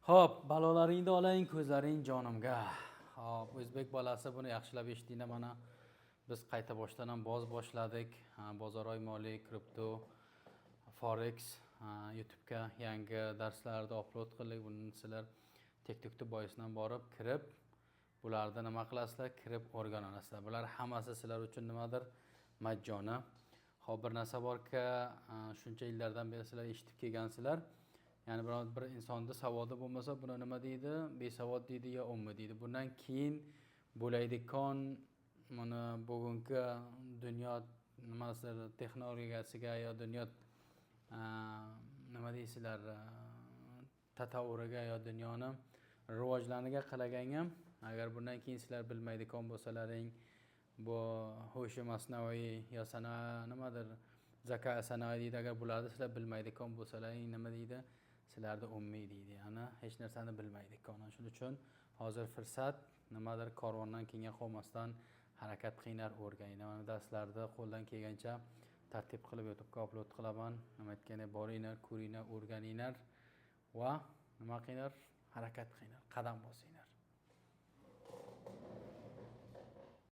Xo'p, balolaringni oling, ko'zlaring jonimga. Xo'p, o'zbek bolasi buni yaxshilab eshitdinglar mana. Biz qayta boshdan ham boshladik. Bozoroy moliy, kripto, forex YouTube'ga yangi darslarni upload qildik. Buni sizlar TikTokda boyisidan borib kirib, bularda nima qilasizlar? Kirib o'rganasizlar. Bular hammasi sizlar uchun nimadir? Majjona. Xo'p, bir narsa borki, shuncha yillardan beri sizlar eshitib kelgansizlar. Ya'ni bir insonda savodi bo'lmasa, buni nima deydi? Besavod deydi yo ummi deydi. Bundan keyin bo'laydigan mana bugungi dunyo nimasidir texnologiyasiga yo dunyo nima deysizlar tatavvuriga yo dunyoni rivojlaniga qaraganga agar bundan keyin sizlar bilmaydigan bo'lsalaring bu ho'shi masnaviy yo nimadir zaka sanoat deydi. Agar bularni sizlar bilmaydigan bo'lsalaring nima deydi? Sizlarda ummiy deydi. Ya'ni hech narsani bilmaydigan. Shuning uchun hozir fursat nimadir korvondan keyin qolmasdan harakat qilinglar, o'rganinglar. Mana darslarni qo'ldan kelgancha tartib qilib YouTube'ga upload qilaman. Nima aytgani boringlar, ko'ringlar, o'rganinglar va nima qilinglar? Harakat qilinglar, qadam bosinglar.